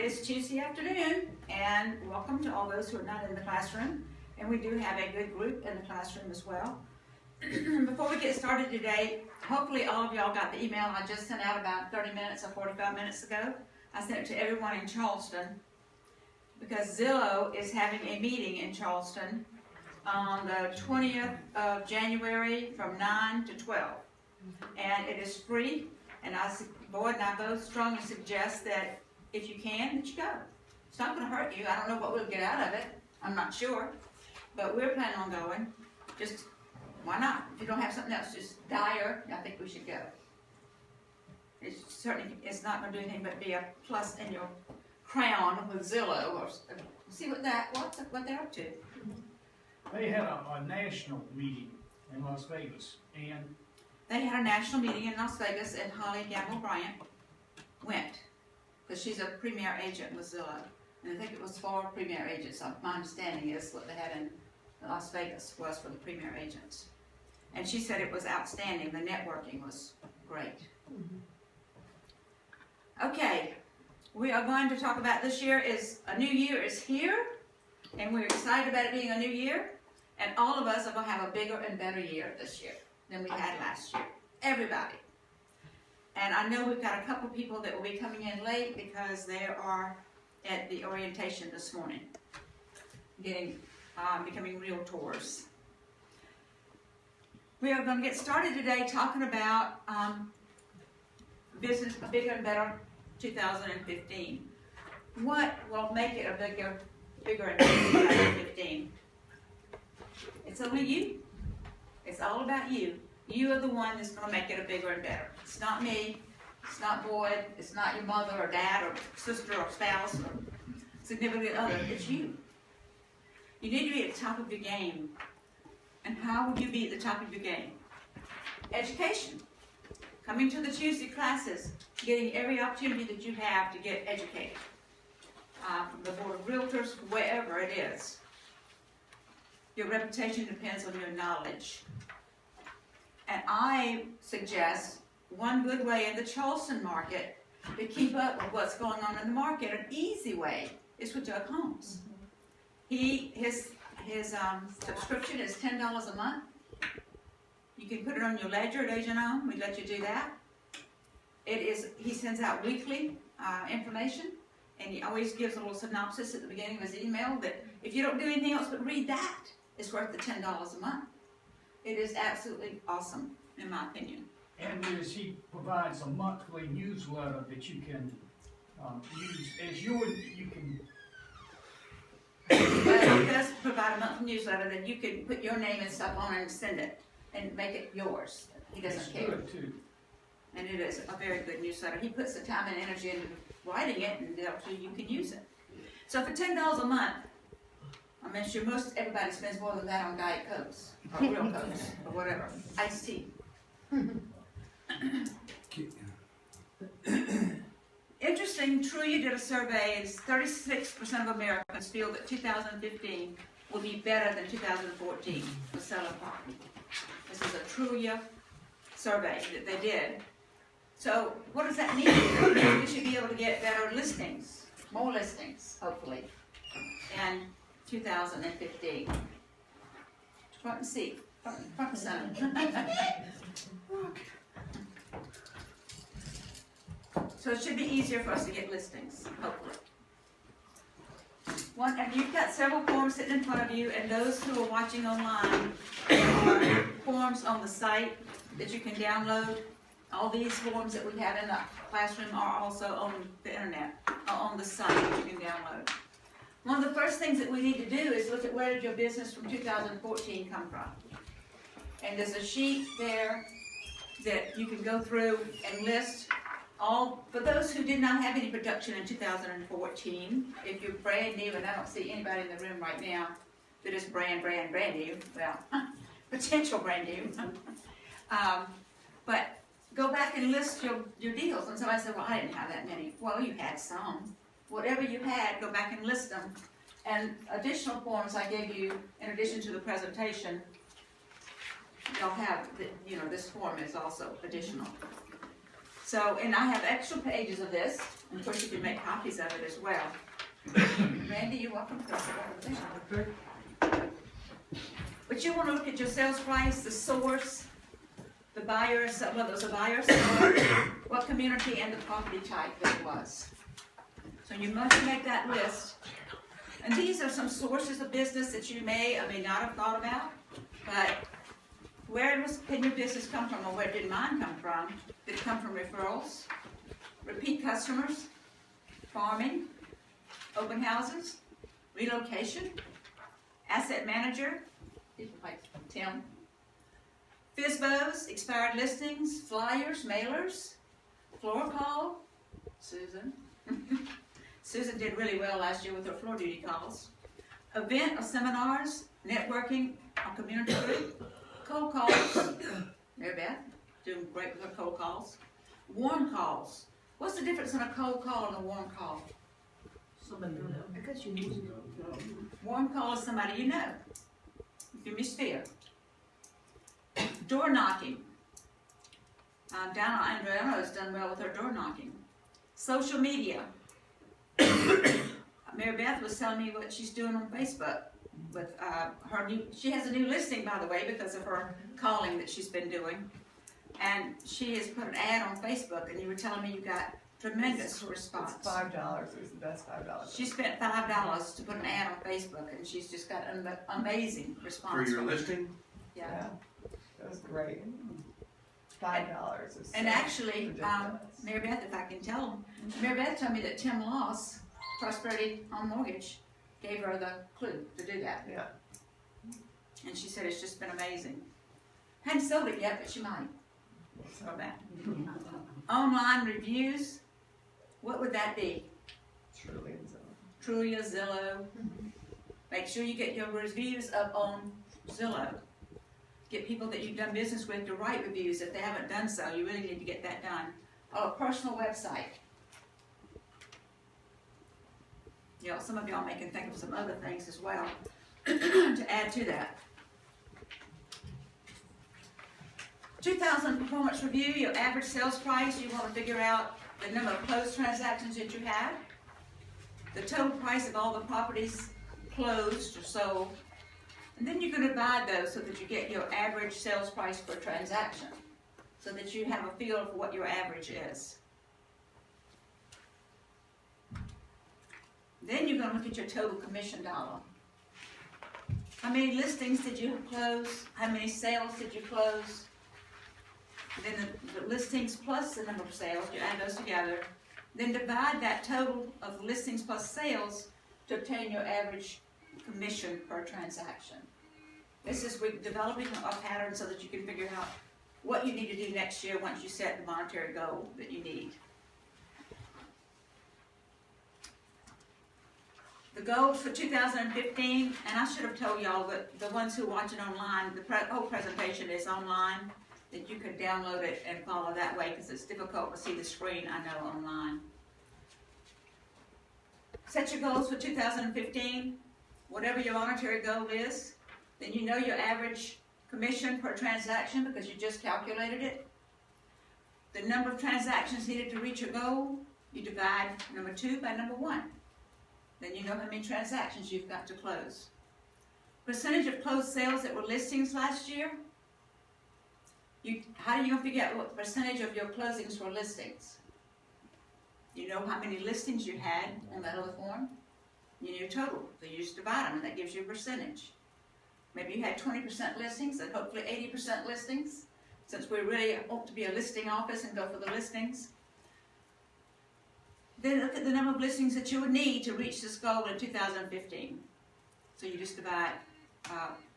is Tuesday afternoon, and welcome to all those who are not in the classroom. And we do have a good group in the classroom as well. Before we get started today, hopefully all of y'all got the email I just sent out about 30 minutes or 45 minutes ago. I sent it to everyone in Charleston because Zillow is having a meeting in Charleston on the 20th of January from 9 to 12. And it is free, and Boyd and I both strongly suggest that if you can, that you go. It's not going to hurt you. I don't know what we'll get out of it. I'm not sure. But we're planning on going. Just, why not? If you don't have something else just dire, I think we should go. It's not going to do anything but be a plus in your crown with Zillow. Or see what they're up to. They had a national meeting in Las Vegas, and they had a national meeting in Las Vegas, and Holly Gamble Bryant went. Because she's a premier agent with Zillow. And I think it was 4 premier agents. My understanding is what they had in Las Vegas was for the premier agents. And she said it was outstanding. The networking was great. Okay, we are going to talk about this year is a new year is here. And we're excited about it being a new year. And all of us are going to have a bigger and better year this year than we had last year. Everybody. And I know we've got a couple people that will be coming in late because they are at the orientation this morning, becoming realtors. We are going to get started today talking about business, a bigger and better 2015. What will make it a bigger and better 2015? It's only you. It's all about you. You are the one that's going to make it a bigger and better. It's not me. It's not Boyd. It's not your mother or dad or sister or spouse or significant other. It's you. You need to be at the top of your game. And how would you be at the top of your game? Education. Coming to the Tuesday classes, getting every opportunity that you have to get educated. From the Board of Realtors, wherever it is. Your reputation depends on your knowledge. And I suggest one good way in the Charleston market to keep up with what's going on in the market, an easy way, is with Doug Holmes. His subscription is $10 a month. You can put it on your ledger at Agent On. We let you do that. He sends out weekly information, and he always gives a little synopsis at the beginning of his email that if you don't do anything else but read that, it's worth the $10 a month. It is absolutely awesome, in my opinion. And he provides a monthly newsletter that you can use as you can. He does provide a monthly newsletter that you can put your name and stuff on and send it and make it yours. He doesn't care. Good too. And it is a very good newsletter. He puts the time and energy into writing it, and you can use it. So for $10 a month, I'm sure everybody spends more than that on Diet Cokes, or real Cokes, or whatever. Iced tea. Interesting, Trulia did a survey, and 36% of Americans feel that 2015 will be better than 2014 for selling property. This is a Trulia survey that they did. So what does that mean? It means we should be able to get better listings, more listings, hopefully, in 2015. Front and seat, front and center. So it should be easier for us to get listings, hopefully. And you've got several forms sitting in front of you, and those who are watching online, there are forms on the site that you can download. All these forms that we have in the classroom are also on the internet, on the site that you can download. One of the first things that we need to do is look at where did your business from 2014 come from. And there's a sheet there that you can go through and list all, for those who did not have any production in 2014, if you're brand new, and I don't see anybody in the room right now that is brand new, well, potential brand new. But go back and list your deals. And somebody said, well, I didn't have that many. Well, you had some. Whatever you had, go back and list them. And additional forms I gave you, in addition to the presentation, you'll have, this form is also additional. So, and I have extra pages of this, and of course you can make copies of it as well. Randy, you're welcome to come. But you want to look at your sales price, the source, the buyer, whether it was a buyer, seller, what community, and the property type that it was. So you must make that list. And these are some sources of business that you may or may not have thought about, but where can your business come from, or where did mine come from? Did it come from referrals, repeat customers, farming, open houses, relocation, asset manager, people like Tim, FISBOs, expired listings, flyers, mailers, floor call, Susan. Susan did really well last year with her floor duty calls. Event or seminars, networking or community group, cold calls, Mary Beth, doing great with her cold calls. Warm calls. What's the difference in a cold call and a warm call? Somebody you know. Because you need to know. Warm call is somebody you know. If you miss fear. Door knocking. Donna Andreano has done well with her door knocking. Social media. Mary Beth was telling me what she's doing on Facebook with her new. She has a new listing, by the way, because of her calling that she's been doing, and she has put an ad on Facebook. And you were telling me you got tremendous response. It's $5. It was the best $5. She spent $5 to put an ad on Facebook, and she's just got an amazing response. For your listing? Yeah. It was great. $5 is And so actually, ridiculous. Mary Beth, if I can tell them, Mary Beth told me that Tim Loss, Prosperity Home Mortgage, gave her the clue to do that. Yeah. And she said it's just been amazing. Hadn't sold it yet, but she might. So So that. Online reviews, what would that be? truly, Trulia, Zillow. Make sure you get your reviews up on Zillow. Get people that you've done business with to write reviews. If they haven't done so, you really need to get that done. Oh, a personal website. You know, some of y'all may can think of some other things as well to add to that. 2000 performance review, your average sales price. You want to figure out the number of closed transactions that you had, the total price of all the properties closed or sold, and then you can divide those so that you get your average sales price per transaction, so that you have a feel for what your average is. Then you're going to look at your total commission dollar. How many listings did you close? How many sales did you close? Then the listings plus the number of sales, you add those together. Then divide that total of listings plus sales to obtain your average commission per transaction. This is developing a pattern so that you can figure out what you need to do next year once you set the monetary goal that you need. The goals for 2015, and I should have told y'all that the ones who watch it online, the whole presentation is online, that you could download it and follow that way because it's difficult to see the screen, I know, online. Set your goals for 2015, whatever your monetary goal is. Then you know your average commission per transaction because you just calculated it. The number of transactions needed to reach your goal, you divide number 2 by number 1. Then you know how many transactions you've got to close. Percentage of closed sales that were listings last year. How are you going to figure out what percentage of your closings were listings? You know how many listings you had on that other form? You know your total, so you just divide them and that gives you a percentage. Maybe you had 20% listings and hopefully 80% listings, since we really ought to be a listing office and go for the listings. Then look at the number of listings that you would need to reach this goal in 2015. So you just divide,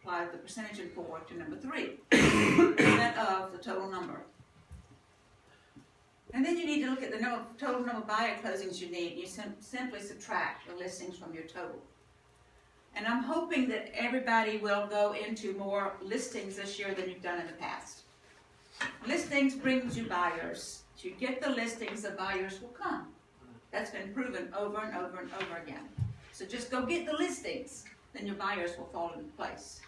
apply the percentage in 4 to number 3, percent of the total number. And then you need to look at the total number of buyer closings you need. You simply subtract the listings from your total. And I'm hoping that everybody will go into more listings this year than you've done in the past. Listings brings you buyers. If you get the listings, the buyers will come. That's been proven over and over and over again. So just go get the listings, then your buyers will fall into place.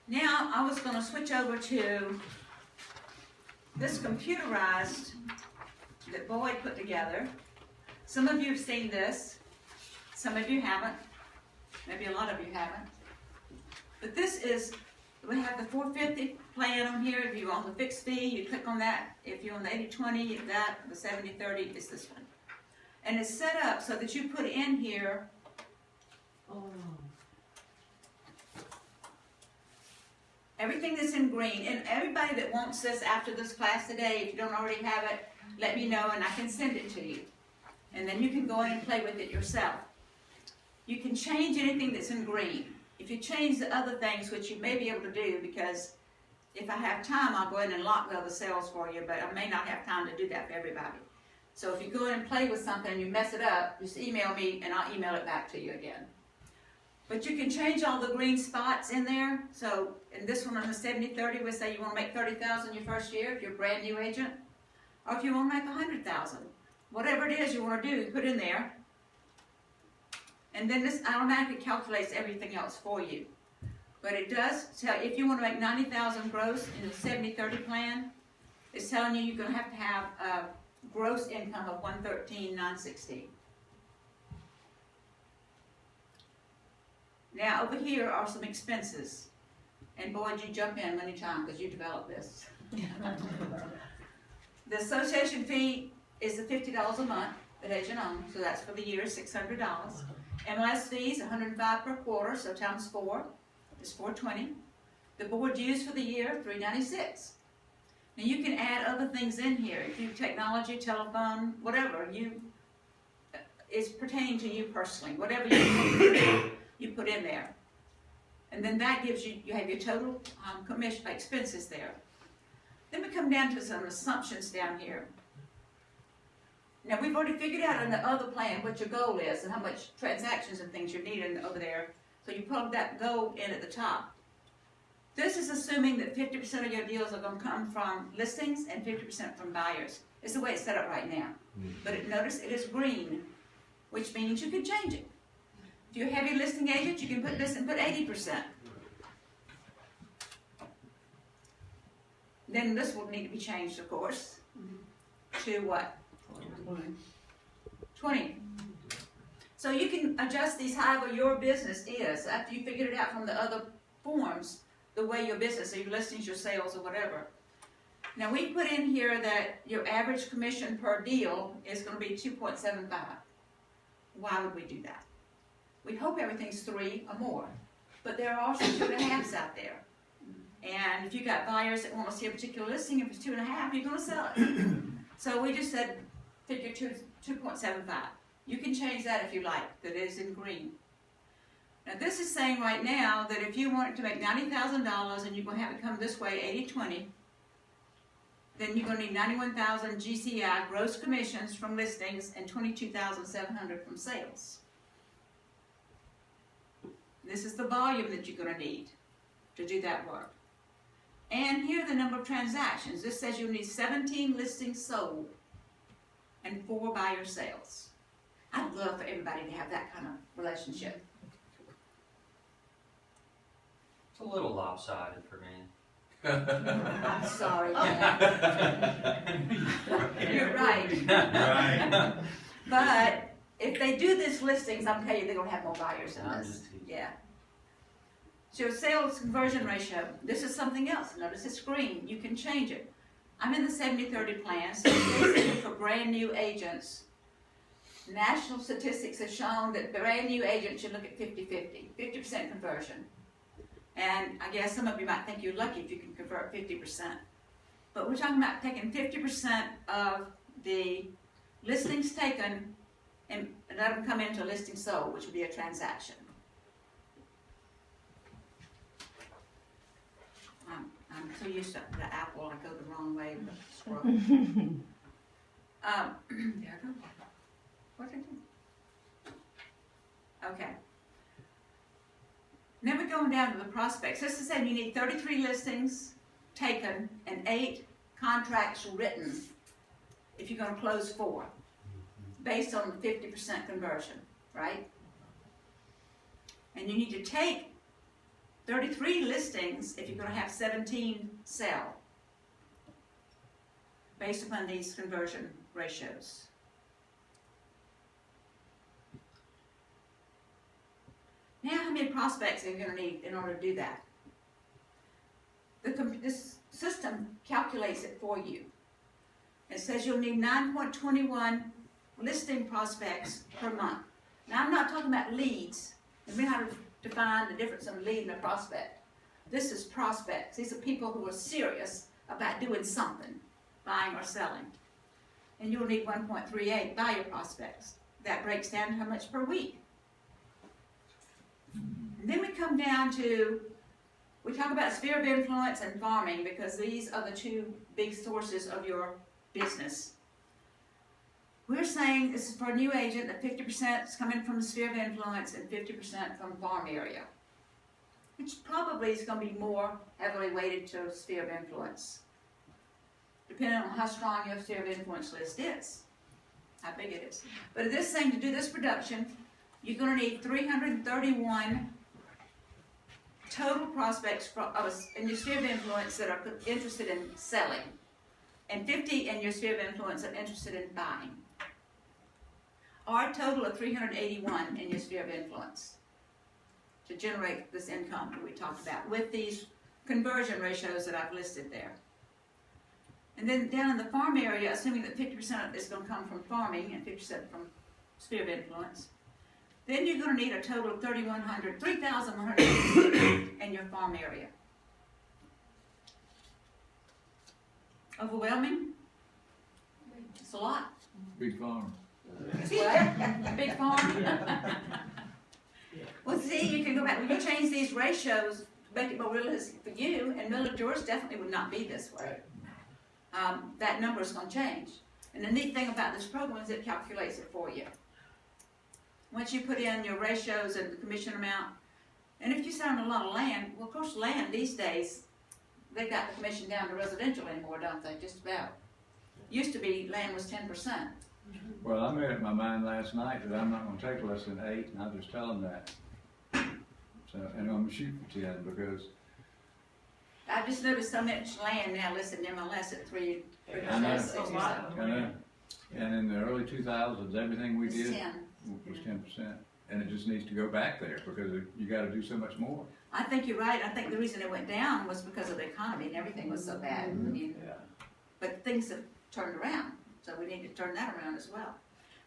Now, I was going to switch over to this computerized that Boyd put together. Some of you have seen this, some of you haven't, maybe a lot of you haven't. But this is, we have the 450 plan on here. If you're on the fixed fee, you click on that. If you're on the 80/20, that, the 70/30 is this one. And it's set up so that you put in here Oh. everything that's in green. And everybody that wants this after this class today, if you don't already have it, let me know and I can send it to you. And then you can go in and play with it yourself. You can change anything that's in green. If you change the other things, which you may be able to do, because if I have time, I'll go in and lock the other cells for you, but I may not have time to do that for everybody. So if you go in and play with something and you mess it up, just email me and I'll email it back to you again. But you can change all the green spots in there. So in this one on the 70/30, we say you want to make 30,000 your first year if you're a brand new agent, or if you want to make 100,000. Whatever it is you want to do, put in there. And then this automatically calculates everything else for you. But it does tell, if you want to make 90,000 gross in the 70/30 plan, it's telling you you're going to have a gross income of 113,916. Now over here are some expenses. And Boyd, you jump in anytime because you developed this. The association fee is the $50 a month that agent owns, so that's for the year, $600. MLS fees, $105 per quarter, so times 4 is $420. The board dues for the year, $396. Now you can add other things in here. If you technology, telephone, whatever is pertaining to you personally, whatever you put in there. And then that gives you have your total commission expenses there. Then we come down to some assumptions down here. Now we've already figured out in the other plan what your goal is and how much transactions and things you're needing over there. So you plug that goal in at the top. This is assuming that 50% of your deals are going to come from listings and 50% from buyers. It's the way it's set up right now. But notice it is green, which means you can change it. If you're a heavy listing agent, you can put this and put 80%. Then this will need to be changed, of course, to what? 20. So you can adjust these however your business is. After you figured it out from the other forms, the way your business, so your listings, your sales, or whatever. Now we put in here that your average commission per deal is going to be 2.75. Why would we do that? We hope everything's 3 or more, but there are also 2.5s out there. And if you got buyers that want to see a particular listing, if it's 2.5, you're going to sell it. So we just said figure 2.75. You can change that if you like, that is in green. Now this is saying right now that if you want to make $90,000 and you're going to have it come this way, 80/20, then you're going to need 91,000 GCI gross commissions from listings and 22,700 from sales. This is the volume that you're going to need to do that work. And here are the number of transactions. This says you need 17 listings sold and 4 buyer sales. I'd love for everybody to have that kind of relationship. It's a little lopsided for me. I'm sorry, Jack. You're right. Right. But if they do this listings, I'm telling you, they're going to have more buyers than I'm this. just teasing. Yeah. So sales conversion ratio, this is something else. Notice it's green. You can change it. I'm in the 70/30 plan, so basically for brand new agents, national statistics have shown that brand new agents should look at 50/50, 50% conversion. And I guess some of you might think you're lucky if you can convert 50%. But we're talking about taking 50% of the listings taken and let them come into a listing sold, which would be a transaction. I'm so used to the apple, I go the wrong way with the scroll. There I go. What did I do? Okay. Then we're going down to the prospects. This is saying you need 33 listings taken and 8 contracts written if you're going to close 4, based on the 50% conversion, right? And you need to take 33 listings if you're going to have 17 sell. based upon these conversion ratios. Now, how many prospects are you gonna need in order to do that? This system calculates it for you. It says you'll need 9.21 listing prospects per month. Now, I'm not talking about leads. Remember how to define the difference in a lead and a prospect. This is prospects. These are people who are serious about doing something, buying or selling. And you'll need 1.38 buyer prospects. That breaks down to how much per week. And then we come down to, we talk about sphere of influence and farming because these are the two big sources of your business. We're saying this is for a new agent that 50% is coming from the sphere of influence and 50% from farm area, which probably is going to be more heavily weighted to sphere of influence, depending on how strong your sphere of influence list is, how big it is. But this thing, to do this production, you're going to need 331 total prospects in your sphere of influence that are interested in selling, and 50 in your sphere of influence that are interested in buying. Or a total of 381 in your sphere of influence to generate this income that we talked about with these conversion ratios that I've listed there. And then down in the farm area, assuming that 50% of it is going to come from farming and 50% from sphere of influence, then you're going to need a total of 3,100 in your farm area. Overwhelming? It's a lot. Big farm. It's what? Big farm? Well, see, you can go back, when you change these ratios to make it more realistic for you, and Miller George definitely would not be this way. That number is going to change. And the neat thing about this program is it calculates it for you. Once you put in your ratios and the commission amount, and if you sell on a lot of land, well, of course, land these days, they got the commission down to residential anymore, don't they? Just about. Used to be land was 10%. Well, I made up my mind last night that I'm not gonna take less than 8, and I'll just tell them that. So, and I'm gonna shoot for 10 because I've just noticed so much land now listed in MLS at 3. I know. I know. And in the early 2000s, everything we It's did 10. was 10%, and it just needs to go back there because you got to do so much more. I think you're right. I think the reason it went down was because of the economy and everything was so bad. I mean, but things have turned around, so we need to turn that around as well.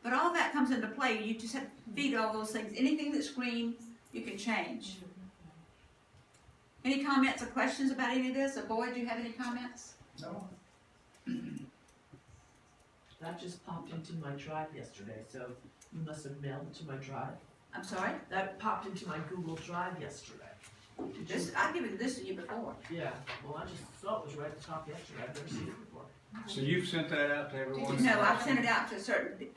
But all that comes into play. You just have to feed all those things. Anything that's green, you can change. Any comments or questions about any of this? Or Boyd, do you have any comments? No? That just popped into my drive yesterday, so you must have mailed it to my drive. I'm sorry? That popped into my Google Drive yesterday. Did you? I've given this to you before. Yeah, well, I just saw it was right at the top yesterday. I've never seen it before. So you've sent that out to everyone? No, I've sent it out to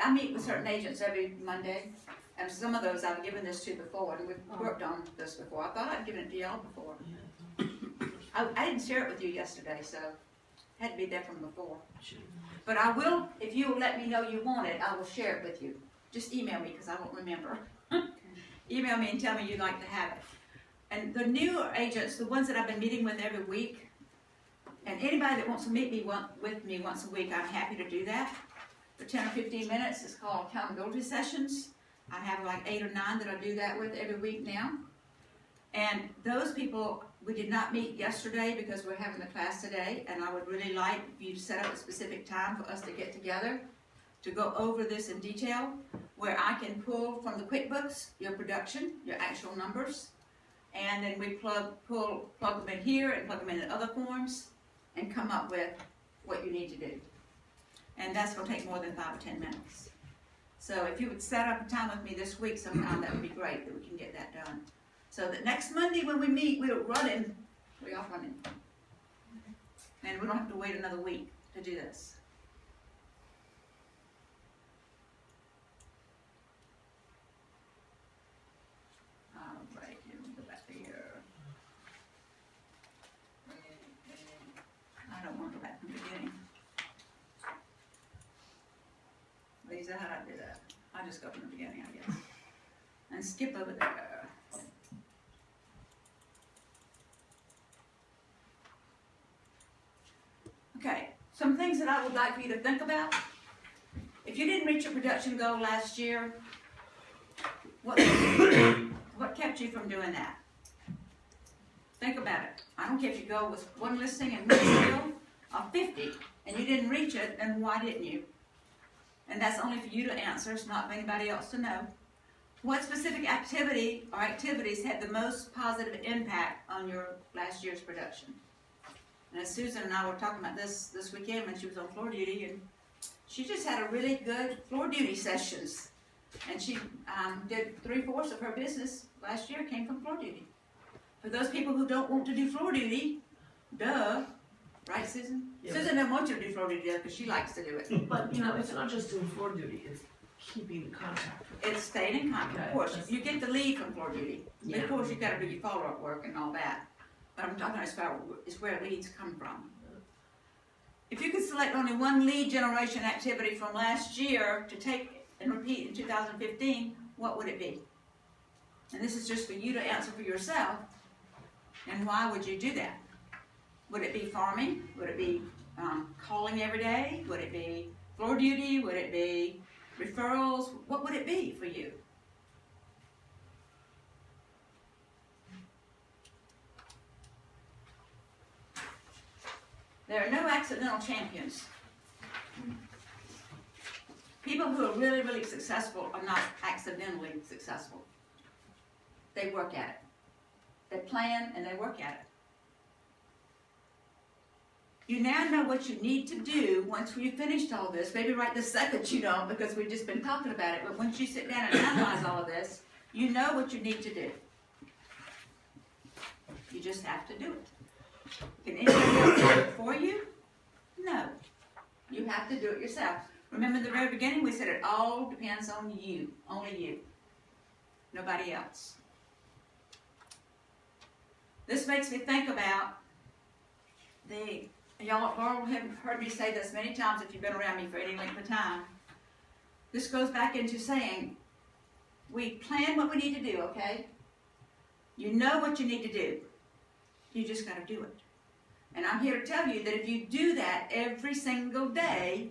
I meet with certain agents every Monday, and some of those I've given this to before, and we've worked on this before. I thought I'd given it to y'all before. Yeah, I didn't share it with you yesterday, so it had to be there from before. should- But I will, if you will let me know you want it, I will share it with you. Just email me, because I won't remember. Email me and tell me you'd like to have it. And the new agents, the ones that I've been meeting with every week, and anybody that wants to meet me with me once a week, I'm happy to do that. For 10 or 15 minutes, it's called accountability sessions. I have like 8 or 9 that I do that with every week now. And those people, we did not meet yesterday because we're having the class today, and I would really like you to set up a specific time for us to get together to go over this in detail, where I can pull from the QuickBooks your production, your actual numbers, and then we plug them in here and plug them in other forms and come up with what you need to do. And that's going to take more than 5 or 10 minutes. So if you would set up a time with me this week sometime, that would be great, that we can get that done. So that next Monday when we meet, we're running. We're off running. And we don't have to wait another week to do this. All right, here we go back to here. I don't want to go back from the beginning. Lisa, how did I do that? I'll just go from the beginning, I guess. And skip over there. Okay, some things that I would like for you to think about? If you didn't reach your production goal last year, what kept you from doing that? Think about it. I don't care if your goal was 1 listing and 1 sale or 50, and you didn't reach it, then why didn't you? And that's only for you to answer, it's not for anybody else to know. What specific activity or activities had the most positive impact on your last year's production? And Susan and I were talking about this weekend when she was on floor duty, and she just had a really good floor duty sessions. And she did 3/4 of her business last year came from floor duty. For those people who don't want to do floor duty, duh, right, Susan? Yeah. Susan doesn't want you to do floor duty because she likes to do it. But, you know, it's not just doing floor duty, it's keeping the contractor. It's staying in contact, of Okay, course. that's- You get the lead from floor duty. Yeah. Of course, you gotta do your follow-up work and all that. But I'm talking as far as where leads come from. If you could select only one lead generation activity from last year to take and repeat in 2015, what would it be? And this is just for you to answer for yourself. And why would you do that? Would it be farming? Would it be calling every day? Would it be floor duty? Would it be referrals? What would it be for you? There are no accidental champions. People who are really, really successful are not accidentally successful. They work at it. They plan and they work at it. You now know what you need to do once we've finished all this. Maybe right this second you don't because we've just been talking about it. But once you sit down and analyze all of this, you know what you need to do. You just have to do it. Can anybody else do it for you? No. You have to do it yourself. Remember at the very beginning we said it all depends on you. Only you. Nobody else. This makes me think about y'all have heard me say this many times if you've been around me for any length of time. This goes back into saying, we plan what we need to do, okay? You know what you need to do. You just got to do it. And I'm here to tell you that if you do that every single day,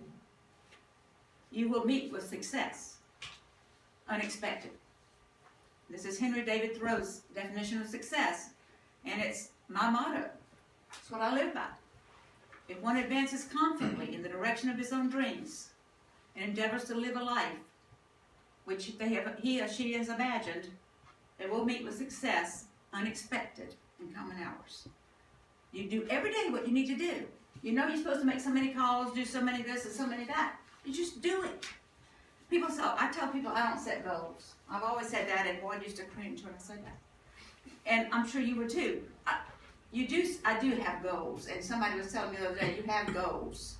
you will meet with success. Unexpected. This is Henry David Thoreau's definition of success. And it's my motto. It's what I live by. If one advances confidently in the direction of his own dreams and endeavors to live a life which he or she has imagined, they will meet with success unexpected in coming hours. You do every day what you need to do. You know you're supposed to make so many calls, do so many this and so many that. You just do it. I tell people I don't set goals. I've always said that, and boy, used to cringe when I said that. And I'm sure you would too. I do have goals, and somebody was telling me the other day, you have goals.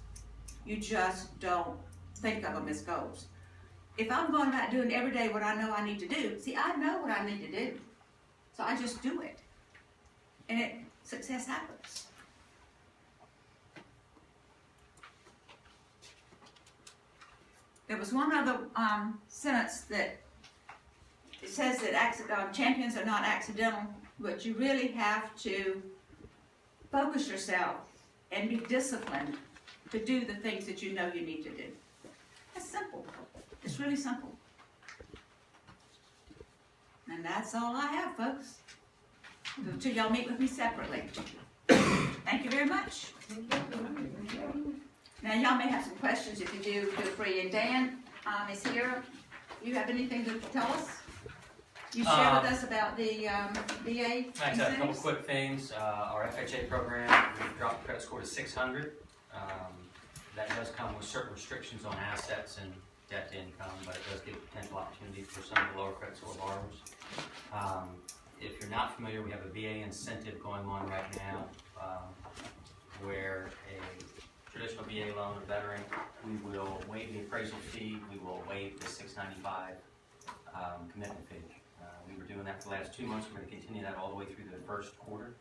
You just don't think of them as goals. If I'm going about doing every day what I know I need to do, see, I know what I need to do. So I just do it. And success happens. There was one other sentence that it says that champions are not accidental, but you really have to focus yourself and be disciplined to do the things that you know you need to do. It's simple. It's really simple. And that's all I have, folks. Until y'all meet with me separately. Thank you very much. Now, y'all may have some questions. If you do, feel free. And Dan is here. You have anything to tell us? You share with us about the VA Thanks. A couple incentives? quick things. Our FHA program, we've dropped the credit score to 600. That does come with certain restrictions on assets and debt to income, but it does give potential opportunity for some of the lower credit score borrowers. If you're not familiar, we have a VA incentive going on right now where a traditional VA loan, a veteran, we will waive the appraisal fee, we will waive the $695 commitment fee. We were doing that for the last 2 months. We're going to continue that all the way through the first quarter,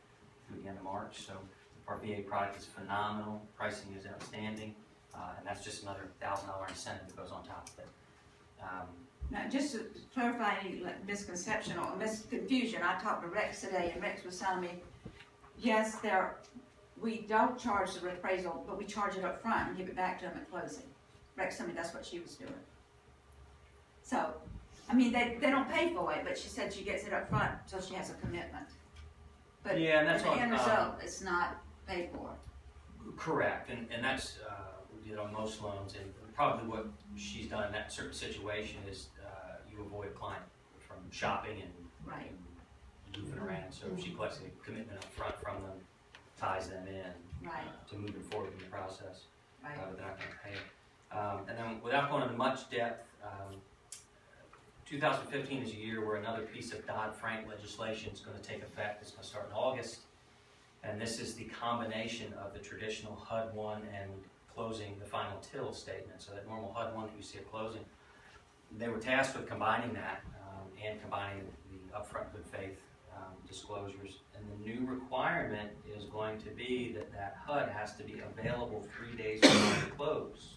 through the end of March. So our VA product is phenomenal. Pricing is outstanding. And that's just another $1,000 incentive that goes on top of it. Now, just to clarify any misconception or misconfusion, I talked to Rex today, and Rex was telling me, yes, we don't charge the appraisal, but we charge it up front and give it back to them at closing. Rex told me that's what she was doing. So, I mean, they don't pay for it, but she said she gets it up front, so she has a commitment. But Yeah, and that's the what, end result, it's not paid for. correct, and that's, we did on most loans, and probably what she's done in that certain situation is, you avoid a client from shopping and Right. and moving around, so if she collects a commitment up front from them, ties them in Right, to moving forward in the process, right. but they're not gonna pay it. And then without going into much depth, 2015 is a year where another piece of Dodd-Frank legislation is going to take effect. It's going to start in August, and this is the combination of the traditional HUD-1 and closing the final till statement. So that normal HUD-1 that you see at closing, they were tasked with combining that and combining the upfront good faith disclosures. And the new requirement is going to be that that HUD has to be available 3 days before the close.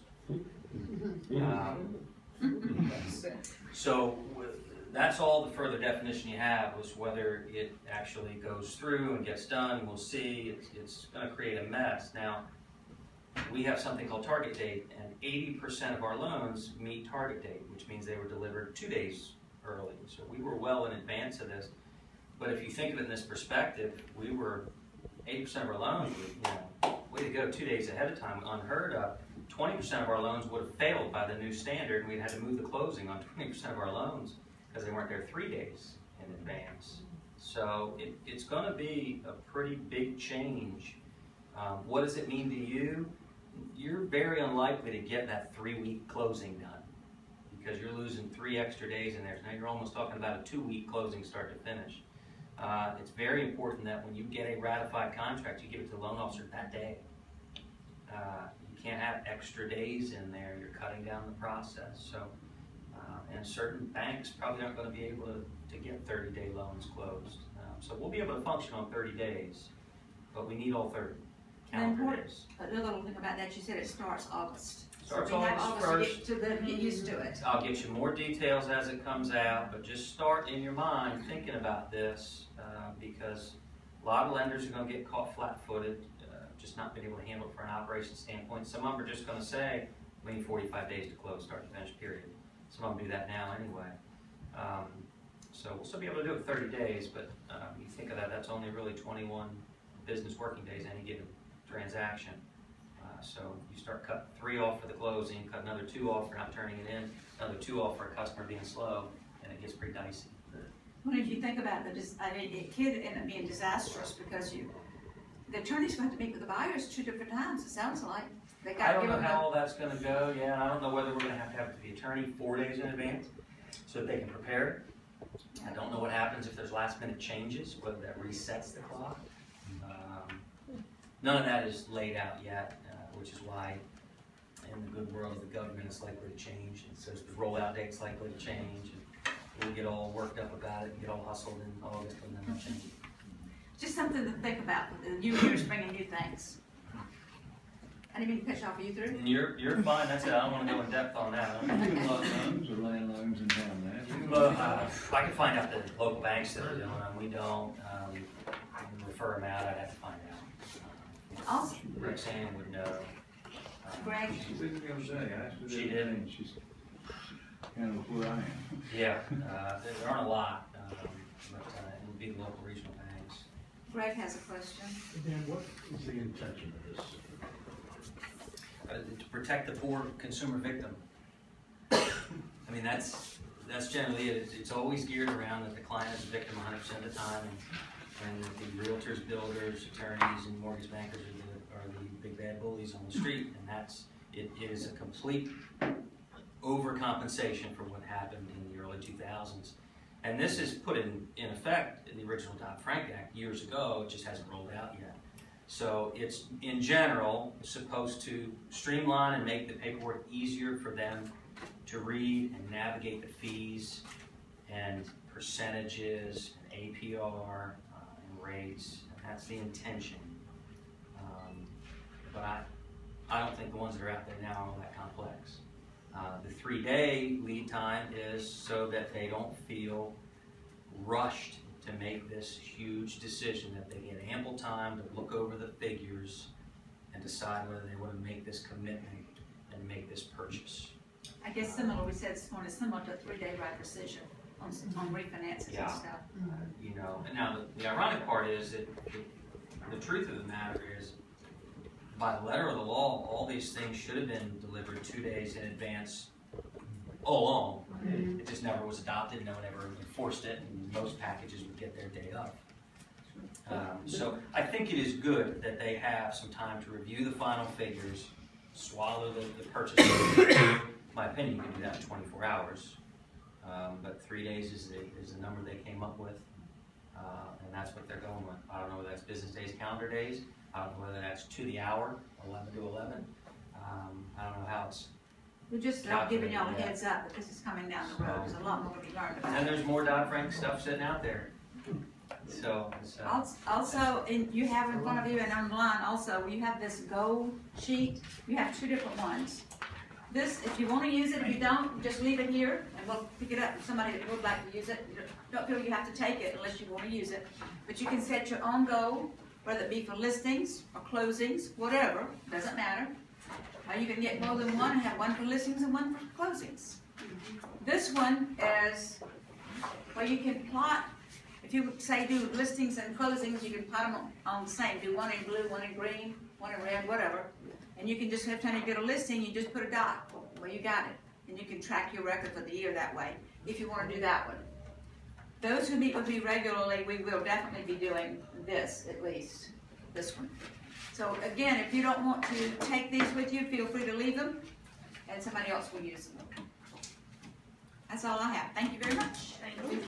So that's all the further definition you have, was whether it actually goes through and gets done. We'll see. It's going to create a mess. Now, we have something called target date, and 80% of our loans meet target date, which means they were delivered 2 days early. So we were well in advance of this. But if you think of it in this perspective, we were 80% of our loans were, way to go, 2 days ahead of time, unheard of. 20% of our loans would have failed by the new standard, and we'd had to move the closing on 20% of our loans because they weren't there 3 days in advance. So it's going to be a pretty big change. What does it mean to you? You're very unlikely to get that 3-week closing done because you're losing 3 extra days in there. So now you're almost talking about a 2-week closing start to finish. It's very important that when you get a ratified contract, you give it to the loan officer that day. You can't have extra days in there. You're cutting down the process. So, and certain banks probably aren't going to be able to get 30-day loans closed. So we'll be able to function on 30 days, but we need all 30 calendar days. Another little thing about that, you said it starts August. Starts So we have August August to get used to it. I'll get you more details as it comes out, but just start in your mind thinking about this because a lot of lenders are going to get caught flat-footed, just not being able to handle it from an operations standpoint. Some of them are just going to say, we need 45 days to close, start to finish, period. Some of them do that now anyway. So we'll still be able to do it 30 days, but you think of that, that's only really 21 business working days any given transaction. So you start cutting 3 off for the closing, cut another 2 off for not turning it in, another 2 off for a customer being slow, and it gets pretty dicey. Well, if you think about it could end up being disastrous because the attorney's going to meet with the buyers 2 different times, it sounds like. They got I to don't give know them how all that's going to go, yeah, and I don't know whether we're going to have the attorney 4 days in advance so that they can prepare. I don't know what happens if there's last minute changes, whether that resets the clock. None of that is laid out yet, which is why in the good world of the government it's likely to change. It says the rollout date's likely to change, and we'll get all worked up about it and get all hustled in August and then it'll change. just something to think about. The new year's bringing new things. I didn't mean to cut you off. Are you through? You're fine, that's it, I don't want to go in depth on that. You do lot loans or land loans in town, man? Look, I can find out the local banks that are doing them, we don't, refer them out, I'd have to find out. Awesome. Roxanne would know. Greg? She didn't the other day, I asked her. She did. And she's kind of where I am. Yeah, there aren't a lot, but it would be the local regional banks. Greg has a question. Dan, what is the intention of this? To protect the poor consumer victim. I mean, that's generally it. It's always geared around that the client is a victim 100% of the time, and the realtors, builders, attorneys, and mortgage bankers are the big bad bullies on the street, and it is a complete overcompensation for what happened in the early 2000s. And this is put in effect in the original Dodd-Frank Act years ago, it just hasn't rolled out yet. So it's, in general, supposed to streamline and make the paperwork easier for them to read and navigate the fees and percentages and APR and rates. And that's the intention. But I don't think the ones that are out there now are all that complex. The 3-day lead time is so that they don't feel rushed to make this huge decision, that they get ample time to look over the figures and decide whether they want to make this commitment and make this purchase. I guess similar, we said this morning, similar to a 3-day right decision on refinances and Yeah. stuff. You know, and now the ironic part is that the truth of the matter is, by the letter of the law, all these things should have been delivered 2 days in advance all along. It just never was adopted, no one ever enforced it, and most packages would get their day up. So I think it is good that they have some time to review the final figures, swallow the purchase order. In my opinion, you can do that in 24 hours. But 3 days is the number they came up with, and that's what they're going with. I don't know whether that's business days, calendar days. I don't know whether that's to the hour, 11 to 11. I don't know how it's. We're just giving y'all a heads up because it's coming down the road. There's a lot more to be learned about. And there's more Dodd-Frank stuff sitting out there. So, Also, you have in front of you and online also, you have this goal sheet. You have 2 different ones. This, if you want to use it, if you don't, just leave it here and we'll pick it up. If somebody that would like to use it, don't feel you have to take it unless you want to use it. But you can set your own goal, whether it be for listings or closings, whatever, doesn't matter. You can get more than one and have one for listings and one for closings. This one is where you can plot. If you say do listings and closings, you can plot them on the same. Do one in blue, one in green, one in red, whatever. And you can just, every time you get a listing, you just put a dot where you got it. And you can track your record for the year that way, if you want to do that one. Those who meet with me regularly, we will definitely be doing this, at least, this one. So again, if you don't want to take these with you, feel free to leave them, and somebody else will use them. That's all I have. Thank you very much. Thank you.